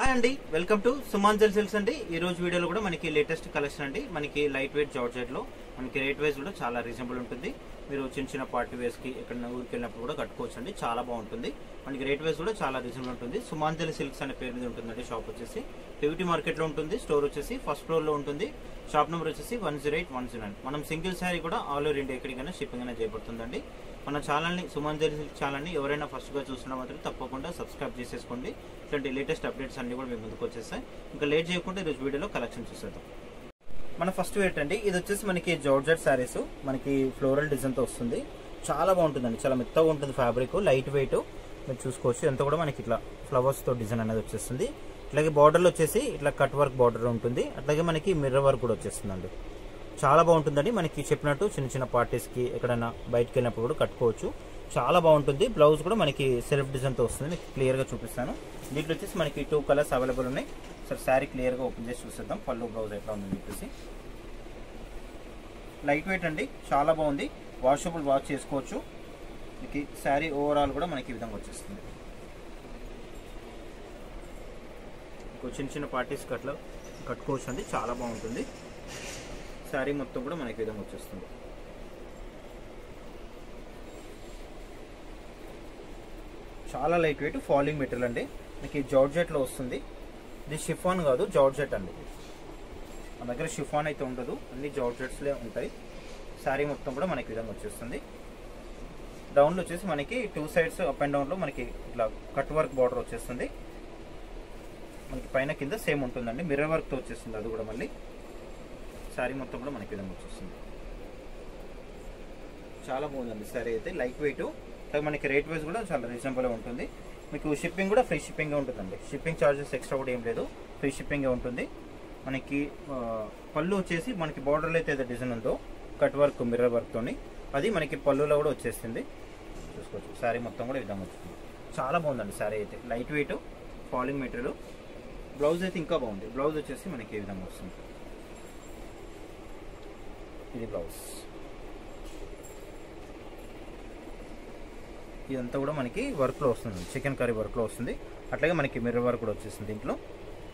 Hi అండి, welcome to సుమాంజల్ silks అండి. ఈ రోజు వీడియోలో కూడా మనకి లేటెస్ట్ కలెక్షన్ అండి. మనకి లైట్ వెయిట్ జార్జెట్ లో మనకి రేట్ వైజ్ కూడా చాలా రీజనబుల్ ఉంటుంది. మీరు చిన్న చిన్న పార్టీ వేస్ కి ఎక్కడైనా ఊరికి వెళ్ళినప్పుడు కూడా కట్టుకోవచ్చు అండి. చాలా బాగుంటుంది. మనకి రేట్ వైజ్ కూడా చాలా రీజనబుల్ ఉంటుంది. సుమాంజల్ సిల్క్స్ అనే పేరు మీద ఉంటుందండి. షాప్ వచ్చేసి పివిటీ మార్కెట్ లో ఉంటుంది. స్టోర్ వచ్చేసి ఫస్ట్ ఫ్లోర్ లో ఉంటుంది. షాప్ నెంబర్ వచ్చేసి 108-109. మనం సింగిల్ శారీ కూడా ఆల్ ఓవర్ ఇండియా ఎక్కడికైనా షిప్పింగ్ అనేది చేయబడుతుందండి. మన ఛానల్ని సుమాంజల్ సిల్క్ ఛానల్ని ఎవరైనా ఫస్ట్గా చూస్తున్నా మాత్రం తప్పకుండా సబ్స్క్రైబ్ చేసేసుకోండి. ఇట్లాంటి లేటెస్ట్ అప్డేట్స్ అన్ని కూడా మేము ముందుకు వచ్చేస్తాయి. ఇంకా లేట్ చేయకుండా ఈరోజు వీడియోలో కలెక్షన్ చూసేద్దాం. మన ఫస్ట్ వెయిట్ అండి, ఇది వచ్చేసి మనకి జార్జెట్ శారీస్, మనకి ఫ్లోరల్ డిజైన్తో వస్తుంది. చాలా బాగుంటుందండి, చాలా మెత్తగా ఉంటుంది ఫ్యాబ్రిక్, లైట్ వెయిట్. మీరు చూసుకోవచ్చు, ఎంత కూడా మనకి ఇట్లా ఫ్లవర్స్తో డిజైన్ అనేది వచ్చేస్తుంది. ఇట్లాగే బార్డర్లో వచ్చేసి ఇట్లా కట్ వర్క్ బార్డర్ ఉంటుంది. అట్లాగే మనకి మిర్రర్ వర్క్ కూడా వచ్చేస్తుందండి. చాలా బాగుంటుందండి. మనకి చెప్పినట్టు చిన్న చిన్న పార్టీస్కి ఎక్కడైనా బయటకు వెళ్ళినప్పుడు కూడా కట్టుకోవచ్చు. చాలా బాగుంటుంది. బ్లౌజ్ కూడా మనకి సెల్ఫ్ డిజైన్తో వస్తుంది. మీకు క్లియర్గా చూపిస్తాను. దీంట్లో వచ్చేసి మనకి 2 కలర్స్ అవైలబుల్ ఉన్నాయి. సార్ శారీ క్లియర్గా ఓపెన్ చేసి చూసేద్దాం. పళ్ళు బ్లౌజ్ ఎట్లా ఉందని చెప్పేసి. లైట్ వెయిట్ అండి, చాలా బాగుంది. వాషబుల్ వాష్ చేసుకోవచ్చు. మీకు శారీ ఓవరాల్ కూడా మనకి ఈ విధంగా వచ్చేస్తుంది. చిన్న చిన్న పార్టీస్కి అట్లా కట్టుకోవచ్చు అండి. చాలా బాగుంటుంది. శారీ మొత్తం కూడా మనకి విధంగా వచ్చేస్తుంది. చాలా లైట్ వెయిట్ ఫాలింగ్ మెటీరియల్ అండి. మీకు జార్జెట్లో వస్తుంది. ఇది షిఫాన్ కాదు, జార్జెట్ అండి. మన దగ్గర షిఫాన్ అయితే ఉండదు, అన్ని జార్జెట్స్లే ఉంటాయి. శారీ మొత్తం కూడా మనకి విధంగా వచ్చేస్తుంది. డౌన్లో వచ్చేసి మనకి 2 సైడ్స్ అప్ అండ్ డౌన్లో మనకి ఇట్లా కట్ వర్క్ బార్డర్ వచ్చేస్తుంది. మనకి పైన కింద సేమ్ ఉంటుందండి. మిర్రర్ వర్క్తో వచ్చేస్తుంది. అది కూడా మళ్ళీ శారీ మొత్తం కూడా మనకి విధంగా వచ్చేస్తుంది. చాలా బాగుందండి శారీ అయితే, లైట్ వెయిట్. మనకి రేట్ వైజ్ కూడా చాలా రీజనబుల్గా ఉంటుంది. మీకు షిప్పింగ్ కూడా ఫ్రీ షిప్పింగే ఉంటుందండి. షిప్పింగ్ ఛార్జెస్ ఎక్స్ట్రా కూడా ఏం లేదు, ఫ్రీ షిప్పింగే ఉంటుంది. మనకి పళ్ళు వచ్చేసి మనకి బార్డర్లో అయితే ఏదో డిజైన్ ఉందో కట్ వర్క్ మిర్రర్ వర్క్తోని, అది మనకి పళ్ళులో కూడా వచ్చేస్తుంది. చూసుకోవచ్చు, శారీ మొత్తం కూడా ఈ విధంగా వచ్చింది. చాలా బాగుందండి శారీ అయితే, light weight falling material. Blouse అయితే ఇంకా బాగుంది. బ్లౌజ్ వచ్చేసి మనకి ఈ విధంగా వస్తుంది. ఇది బ్లౌజ్. ఇదంతా కూడా మనకి వర్క్లో వస్తుంది, చికెన్ కర్రీ వర్క్లో వస్తుంది. అట్లాగే మనకి మిర్రర్ వర్క్ కూడా వచ్చేస్తుంది.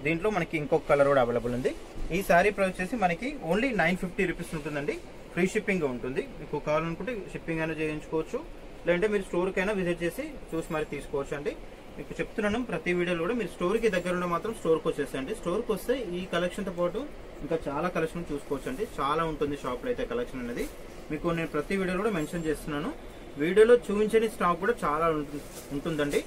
దీంట్లో మనకి ఇంకొక కలర్ కూడా అవైలబుల్ ఉంది. ఈ శారీ ప్రైస్ వచ్చేసి మనకి ఓన్లీ 950 రూపీస్ ఉంటుందండి. ఫ్రీ షిప్పింగ్ ఉంటుంది. మీకు కావాలనుకుంటే షిప్పింగ్ అయినా చేయించుకోవచ్చు, లేదంటే మీరు స్టోర్కైనా విజిట్ చేసి చూసి మరి తీసుకోవచ్చు అండి. మీకు చెప్తున్నాను ప్రతి వీడియోలో కూడా, మీరు స్టోర్కి దగ్గర మాత్రం స్టోర్కి వచ్చేసండి. స్టోర్కి వస్తే ఈ కలెక్షన్తో పాటు ఇంకా చాలా కలెక్షన్ చూసుకోవచ్చు అండి. చాలా ఉంటుంది షాప్లో అయితే కలెక్షన్ అనేది. మీకు నేను ప్రతి వీడియోలో కూడా మెన్షన్ చేస్తున్నాను. వీడియోలో చూపించని స్టాక్ కూడా చాలా ఉంటుందండి.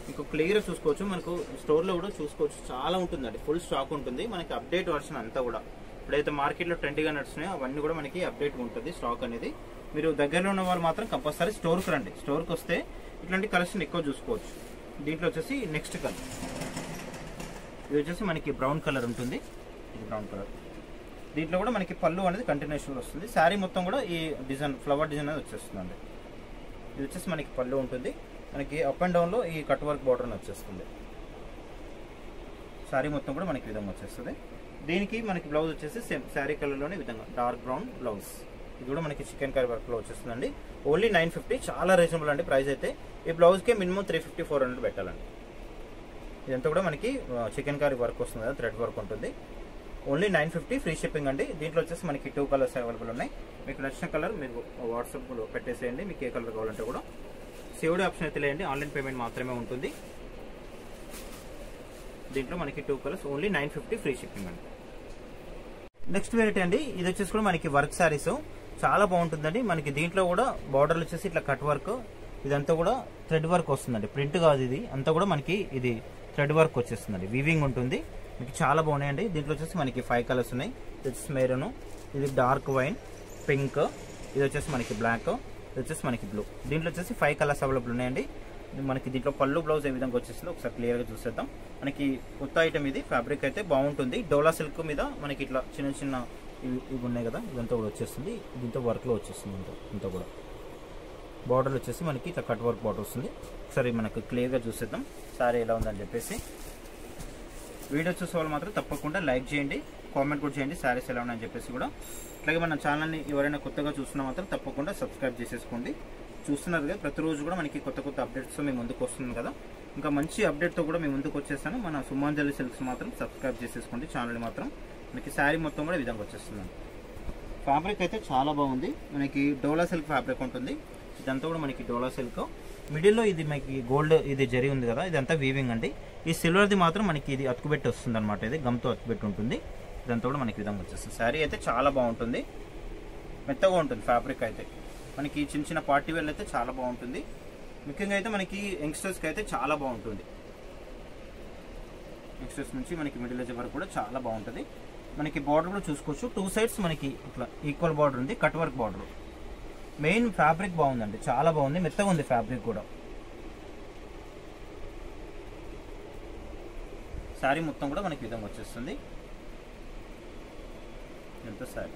మీకు క్లియర్గా చూసుకోవచ్చు. మనకు స్టోర్లో కూడా చూసుకోవచ్చు, చాలా ఉంటుందండి. ఫుల్ స్టాక్ ఉంటుంది. మనకి అప్డేట్ వర్షన్ అంతా కూడా ఇప్పుడైతే మార్కెట్లో ట్రెండీగా నడుస్తున్నాయో అవన్నీ కూడా మనకి అప్డేట్ ఉంటుంది స్టాక్ అనేది. మీరు దగ్గరలో ఉన్న వాళ్ళు మాత్రం కంపల్సరీ స్టోర్కి రండి. స్టోర్కి వస్తే ఇట్లాంటి కలెక్షన్ ఎక్కువ చూసుకోవచ్చు. దీంట్లో వచ్చేసి నెక్స్ట్ కలర్, ఇది వచ్చేసి మనకి బ్రౌన్ కలర్ ఉంటుంది. ఇది బ్రౌన్ కలర్. దీంట్లో కూడా మనకి పళ్ళు అనేది కంటిన్యూషన్ వస్తుంది. శారీ మొత్తం కూడా ఈ డిజైన్ ఫ్లవర్ డిజైన్ అనేది వచ్చేస్తుందండి. ఇది వచ్చేసి మనకి పళ్ళు ఉంటుంది. మనకి అప్ అండ్ డౌన్లో ఈ కట్ వర్క్ బార్డర్ అని వచ్చేస్తుంది. శారీ మొత్తం కూడా మనకి విధంగా వచ్చేస్తుంది. దీనికి మనకి బ్లౌజ్ వచ్చేసి సేమ్ శారీ కలర్లోనే విధంగా డార్క్ బ్రౌన్ బ్లౌజ్. ఇది కూడా మనకి చికెన్ కర్రీ వర్క్లో వచ్చేస్తుందండి. ఓన్లీ 950, చాలా రీజనబుల్ అండి ప్రైస్ అయితే. ఈ బ్లౌజ్కే మినిమం 350-400 పెట్టాలండి. ఇదంతా కూడా మనకి చికెన్ కర్రీ వర్క్ వస్తుంది కదా, థ్రెడ్ వర్క్ ఉంటుంది. ఓన్లీ 950 ఫ్రీ షిప్పింగ్ అండి. దీంట్లో వచ్చేసి మనకి 2 కలర్స్ అవైలబుల్ ఉన్నాయి. మీకు నచ్చిన కలర్ మీరు వాట్సాప్లో పెట్టేసేయండి. మీకు ఏ కలర్ కావాలంటే కూడా. సేవ్డ్ ఆప్షన్ అయితే లేదండి, ఆన్లైన్ పేమెంట్ మాత్రమే ఉంటుంది. దీంట్లో మనకి 2 కలర్స్, ఓన్లీ 950 ఫ్రీ షిప్పింగ్ అండి. నెక్స్ట్ వెరైటీ అండి, ఇది వచ్చేసి కూడా మనకి వర్క్ శారీస్, చాలా బాగుంటుందండి. మనకి దీంట్లో కూడా బార్డర్లు వచ్చేసి ఇట్లా కట్ వర్క్, ఇదంతా కూడా థ్రెడ్ వర్క్ వస్తుందండి. ప్రింట్ కాదు ఇది, అంతా కూడా మనకి ఇది థ్రెడ్ వర్క్ వచ్చేస్తుందండి. వీవింగ్ ఉంటుంది. మీకు చాలా బాగున్నాయండి. దీంట్లో వచ్చేసి మనకి 5 కలర్స్ ఉన్నాయి. ఇది వచ్చేసి మెరూన్, ఇది డార్క్ వైన్, పింక్, ఇది వచ్చేసి మనకి బ్లాక్, ఇది వచ్చేసి మనకి బ్లూ. దీంట్లో వచ్చేసి 5 కలర్స్ అవైలబుల్ ఉన్నాయండి. మనకి దీంట్లో పళ్ళు బ్లౌజ్ ఏ విధంగా వచ్చేసిందో ఒకసారి క్లియర్గా చూసేద్దాం. మనకి కొత్త ఐటమ్ ఇది. ఫ్యాబ్రిక్ అయితే బాగుంటుంది. డోలా సిల్క్ మీద మనకి ఇట్లా చిన్న చిన్న ఇవి ఉన్నాయి కదా, ఇదంతా కూడా వచ్చేస్తుంది. దీంతో వర్క్లో వచ్చేస్తుంది ఇంత కూడా. బార్డర్ వచ్చేసి మనకి ఇట్లా కట్ వర్క్ బార్డర్ వస్తుంది. ఒకసారి మనకు క్లియర్గా చూసేద్దాం సారీ ఎలా ఉందని చెప్పేసి. వీడియో చూసే వాళ్ళు మాత్రం తప్పకుండా లైక్ చేయండి, కామెంట్ కూడా చేయండి శారీస్ ఎలా ఉన్నాయని చెప్పేసి కూడా. అట్లాగే మన ఛానల్ని ఎవరైనా కొత్తగా చూస్తున్నా మాత్రం తప్పకుండా సబ్స్క్రైబ్ చేసేసుకోండి. చూస్తున్నారు కదా, ప్రతిరోజు కూడా మనకి కొత్త కొత్త అప్డేట్స్ మేము ముందుకు వస్తుంది కదా. ఇంకా మంచి అప్డేట్తో కూడా మేము ముందుకు వచ్చేస్తాను. మన సుమాంజలి సిల్క్స్ మాత్రం సబ్స్క్రైబ్ చేసేసుకోండి ఛానల్ మాత్రం. మనకి శారీ మొత్తం కూడా ఈ విధంగా వచ్చేస్తుందండి. ఫ్యాబ్రిక్ అయితే చాలా బాగుంది. మనకి డోలా సిల్క్ ఫ్యాబ్రిక్ ఉంటుంది. ఇదంతా కూడా మనకి డోలా సిల్క్. మిడిల్లో ఇది మనకి గోల్డ్ ఇది జరీ ఉంది కదా, ఇదంతా వీవింగ్ అండి. ఈ సిల్వర్ది మాత్రం మనకి ఇది అతుకుబెట్టి వస్తుంది అనమాట. ఇది గమ్తో అతుకుబెట్టి ఉంటుంది. ఇదంతా కూడా మనకి విధంగా వచ్చేస్తుంది. శారీ అయితే చాలా బాగుంటుంది, మెత్తగా ఉంటుంది ఫ్యాబ్రిక్ అయితే. మనకి చిన్న చిన్న పార్టీ వేర్ అయితే చాలా బాగుంటుంది. ముఖ్యంగా అయితే మనకి యంగ్స్టర్స్కి అయితే చాలా బాగుంటుంది. యంగ్స్టర్స్ నుంచి మనకి మిడిల్ ఏజ్ వరకు కూడా చాలా బాగుంటుంది. మనకి బార్డర్ కూడా చూసుకోవచ్చు. 2 సైడ్స్ మనకి ఇట్లా ఈక్వల్ బార్డర్ ఉంది, cut work border. Main fabric బాగుందండి, చాలా బాగుంది, మెత్తగా ఉంది ఫ్యాబ్రిక్ కూడా. శారీ మొత్తం కూడా మనకి విధంగా వచ్చేస్తుంది. ఎంత శారీ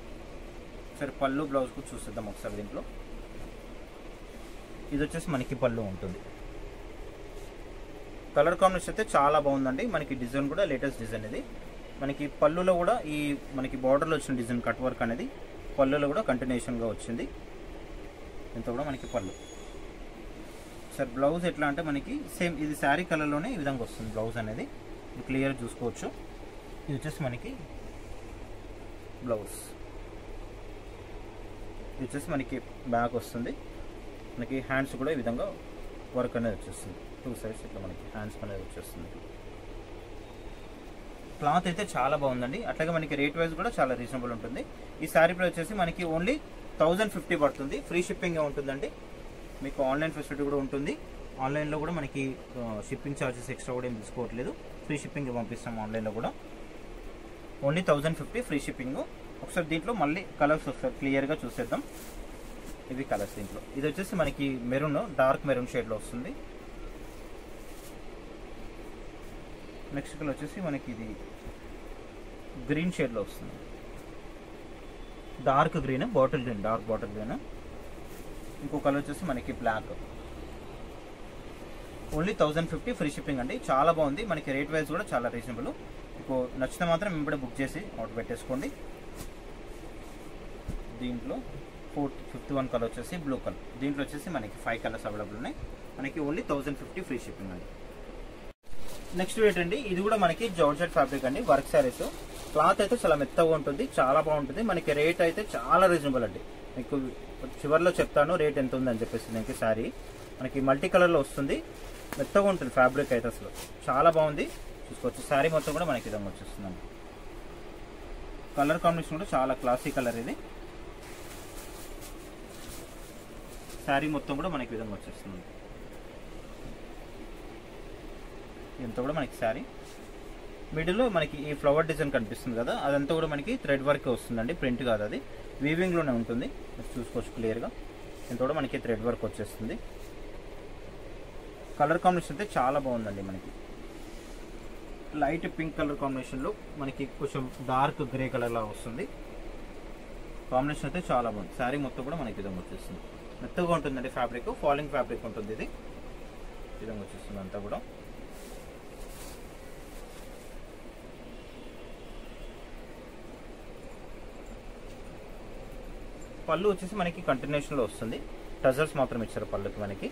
సరే పళ్ళు బ్లౌజ్ కూడా చూసేద్దాం ఒకసారి. దీంట్లో ఇది వచ్చేసి మనకి పళ్ళు ఉంటుంది. కలర్ కాంబినేషన్ అయితే చాలా బాగుందండి. మనకి డిజైన్ కూడా లేటెస్ట్ డిజైన్ ఇది. మనకి పళ్ళులో కూడా ఈ మనకి బార్డర్లో వచ్చిన డిజైన్ కట్ వర్క్ అనేది పళ్ళులో కూడా కంటిన్యూషన్గా వచ్చింది. ఇంత కూడా మనకి పళ్ళు. సార్ బ్లౌజ్ ఎట్లా అంటే మనకి సేమ్ ఇది శారీ కలర్లోనే ఈ విధంగా వస్తుంది బ్లౌజ్ అనేది. క్లియర్ చూసుకోవచ్చు. ఇది వచ్చేసి మనకి బ్లౌజ్. ఇది వచ్చేసి మనకి బ్యాక్ వస్తుంది. మనకి హ్యాండ్స్ కూడా ఈ విధంగా వర్క్ అనేది వచ్చేస్తుంది. 2 సైడ్స్ ఇట్లా మనకి హ్యాండ్స్ అనేది వచ్చేస్తుంది. క్లాత్ అయితే చాలా బాగుందండి. అట్లాగే మనకి రేట్ వైజ్ కూడా చాలా రీజనబుల్ ఉంటుంది. ఈ శారీ ప్రైస్ వచ్చేసి మనకి ఓన్లీ 1050 పడుతుంది. ఫ్రీ షిప్పింగ్ ఉంటుందండి. మీకు ఆన్లైన్ ఫెసిలిటీ కూడా ఉంటుంది. ఆన్లైన్లో కూడా మనకి షిప్పింగ్ ఛార్జెస్ ఎక్స్ట్రా కూడా ఏం తీసుకోవట్లేదు. ఫ్రీ షిప్పింగ్ పంపిస్తాం ఆన్లైన్లో కూడా. Only 1050 free shipping. ఒకసారి దీంట్లో మళ్ళీ కలర్స్ ఒకసారి క్లియర్గా చూసేద్దాం. ఇవి కలర్స్ దీంట్లో. ఇది వచ్చేసి మనకి మెరూన్, డార్క్ మెరూన్ షేడ్లో వస్తుంది. నెక్స్ట్ కలర్ వచ్చేసి మనకి ఇది గ్రీన్ షేడ్లో వస్తుంది. Dark green, bottle green, dark bottle green. ఇంకో కలర్ వచ్చేసి మనకి బ్లాక్. ఓన్లీ 1050 ఫ్రీ షిప్పింగ్ అండి. చాలా బాగుంది. మనకి రేట్ వైజ్ కూడా చాలా రీజనబుల్. మీకు నచ్చితే మాత్రం ఇప్పుడే బుక్ చేసి ఆర్డర్ పెట్టేసుకోండి. దీంట్లో 51 కలర్ వచ్చేసి బ్లూ కలర్. దీంట్లో వచ్చేసి మనకి 5 కలర్స్ అవైలబుల్ ఉన్నాయి. మనకి ఓన్లీ 1050 ఫ్రీ షిప్పింగ్ అండి. నెక్స్ట్ రేట్ అండి. ఇది కూడా మనకి జార్జెట్ ఫ్యాబ్రిక్ అండి, వర్క్ శారీస్. క్లాత్ అయితే చాలా మెత్తగా ఉంటుంది, చాలా బాగుంటుంది. మనకి రేట్ అయితే చాలా రీజనబుల్ అండి. మీకు చివరిలో చెప్తాను రేట్ ఎంత ఉందని చెప్పేసి. దీనికి శారీ మనకి మల్టీ కలర్లో వస్తుంది, మెత్తగా ఉంటుంది ఫ్యాబ్రిక్ అయితే. అసలు చాలా బాగుంది, చూసుకోవచ్చు. శారీ మొత్తం కూడా మనకి విధంగా వచ్చేస్తుందండి. కలర్ కాంబినేషన్ కూడా చాలా క్లాసీ కలర్ ఇది. శారీ మొత్తం కూడా మనకి విధంగా వచ్చేస్తుంది. ఇదంతా కూడా మనకి శారీ మిడిల్లో మనకి ఈ ఫ్లవర్ డిజైన్ కనిపిస్తుంది కదా, అదంతా కూడా మనకి థ్రెడ్ వర్క్ వస్తుందండి, ప్రింట్ కాదు అది. వీవింగ్లోనే ఉంటుంది, చూసుకోవచ్చు క్లియర్గా. ఇంత కూడా మనకి థ్రెడ్ వర్క్ వచ్చేస్తుంది. కలర్ కాంబినేషన్ అయితే చాలా బాగుందండి. మనకి లైట్ పింక్ కలర్ కాంబినేషన్లో మనకి కొంచెం డార్క్ గ్రే కలర్లా వస్తుంది. కాంబినేషన్ అయితే చాలా బాగుంది. శారీ మొత్తం కూడా మనకి విధంగా వచ్చేస్తుంది. మెత్తగా ఉంటుందండి ఫ్యాబ్రిక్, ఫాలింగ్ ఫ్యాబ్రిక్ ఉంటుంది ఇది. విధంగా వచ్చేస్తుంది అంతా కూడా. పళ్ళు వచ్చేసి మనకి కంటిన్యూషన్లో వస్తుంది. టజల్స్ మాత్రం ఇచ్చారు పళ్ళుకి మనకి.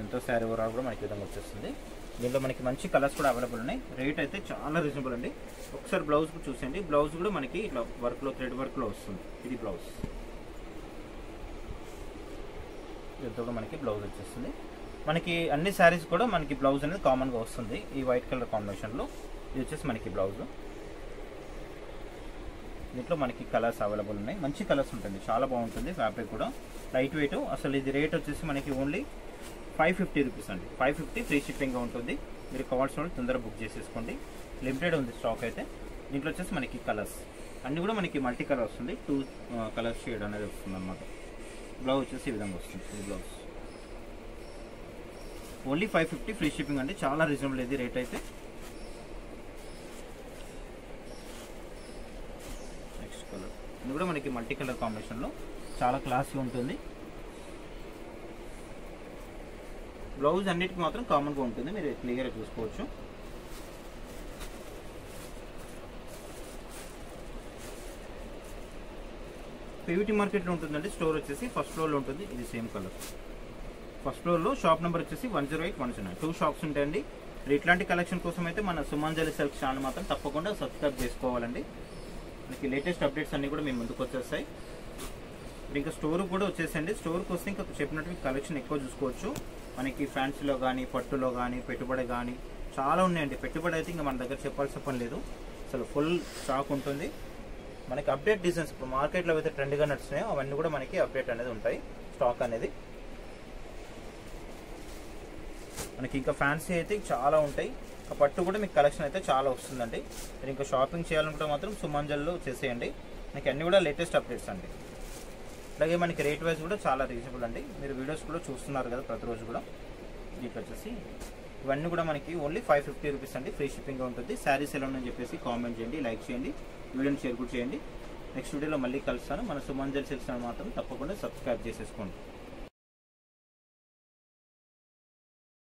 ఎంతో శారీ ఓవరాల్ కూడా మనకి విధంగా వచ్చేస్తుంది. దీంట్లో మనకి మంచి కలర్స్ కూడా అవైలబుల్ ఉన్నాయి. రేట్ అయితే చాలా రీజనబుల్ అండి. ఒకసారి బ్లౌజ్ చూసేయండి. బ్లౌజ్ కూడా మనకి ఇట్లా వర్క్లో థ్రెడ్ వర్క్లో వస్తుంది. ఇది బ్లౌజ్. ఇదంతా కూడా మనకి బ్లౌజ్ వచ్చేస్తుంది. మనకి అన్ని శారీస్ కూడా మనకి బ్లౌజ్ అనేది కామన్గా వస్తుంది ఈ వైట్ కలర్ కాంబినేషన్లో. ఇది వచ్చేసి మనకి బ్లౌజ్. దీంట్లో మనకి కలర్స్ అవైలబుల్ ఉన్నాయి. మంచి కలర్స్ ఉంటుంది, చాలా బాగుంటుంది. ఫ్యాబ్రిక్ కూడా లైట్ వెయిట్. అసలు ఇది రేట్ వచ్చేసి మనకి ఓన్లీ 550 రూపీస్ అండి. 550 ఫ్రీ షిప్పింగ్గా ఉంటుంది. మీరు కావాల్సిన వాళ్ళు తొందరగా బుక్ చేసేసుకోండి. లిమిటెడ్ ఉంది స్టాక్ అయితే. దీంట్లో వచ్చేసి మనకి కలర్స్ అన్నీ కూడా మనకి మల్టీ కలర్ వస్తుంది. 2 కలర్ షేడ్ అనేది వస్తుంది అన్నమాట. బ్లౌజ్ వచ్చేసి ఈ విధంగా వస్తుంది. ఈ బ్లౌజ్ ఓన్లీ 550 ఫ్రీ షిప్పింగ్ అండి. చాలా రీజనబుల్ ఇది రేట్ అయితే. నెక్స్ట్ కలర్ ఇది కూడా మనకి మల్టీ కలర్ కాంబినేషన్లో చాలా క్లాసీ ఉంటుంది. బ్లౌజ్ అన్నిటికీ మాత్రం కామన్గా ఉంటుంది, మీరు క్లియర్గా చూసుకోవచ్చు. పీవీటీ మార్కెట్లో ఉంటుందండి. స్టోర్ వచ్చేసి ఫస్ట్ ఫ్లోర్లో ఉంటుంది. ఇది సేమ్ కలర్. ఫస్ట్ ఫ్లోర్లో షాప్ నెంబర్ వచ్చేసి 108-109 2 షాప్స్ ఉంటాయండి. ఇట్లాంటి కలెక్షన్ కోసం అయితే మన సుమంజలి సిల్క్స్ ఛానల్ మాత్రం తప్పకుండా సబ్స్క్రైబ్ చేసుకోవాలండి. మనకి లేటెస్ట్ అప్డేట్స్ అన్నీ కూడా మేము ముందుకు వచ్చేస్తాయి. ఇంకా స్టోర్ కూడా వచ్చేసండి. స్టోర్కి వస్తే ఇంకా చెప్పినట్టు కలెక్షన్ ఎక్కువ చూసుకోవచ్చు. మనకి ఫ్యాన్సీలో కానీ పట్టులో కానీ పెట్టుబడి కానీ చాలా ఉన్నాయండి. పెట్టుబడి అయితే ఇంకా మన దగ్గర చెప్పాల్సిన పని లేదు, అసలు ఫుల్ స్టాక్ ఉంటుంది. మనకి అప్డేట్ డిజైన్స్ ఇప్పుడు మార్కెట్లో అయితే ట్రెండ్గా నడుస్తున్నాయో అవన్నీ కూడా మనకి అప్డేట్ అనేది ఉంటాయి స్టాక్ అనేది. మనకి ఇంకా ఫ్యాన్సీ అయితే చాలా ఉంటాయి. ఆ పట్టు కూడా మీకు కలెక్షన్ అయితే చాలా వస్తుందండి. మీరు ఇంకా షాపింగ్ చేయాలనుకుంటే మాత్రం సుమంజల్లో చేసేయండి. మనకి అన్నీ కూడా లేటెస్ట్ అప్డేట్స్ అండి. అలాగే మనకి రేట్ వైజ్ కూడా చాలా రీజనబుల్ అండి. మీరు వీడియోస్ కూడా చూస్తున్నారు కదా ప్రతిరోజు కూడా. దీంట్లో వచ్చేసి ఇవన్నీ కూడా మనకి ఓన్లీ 550 రూపీస్ అండి. ఫ్రీ షిప్పింగ్ ఉంటుంది. శారీస్ ఎలా అని చెప్పేసి కామెంట్ చేయండి, లైక్ చేయండి, వీడియోని షేర్ కూడా చేయండి. నెక్స్ట్ వీడియోలో మళ్ళీ కలుస్తాను. మన సుమంజలి సిల్క్స్ మాత్రం తప్పకుండా సబ్స్క్రైబ్ చేసేసుకోండి.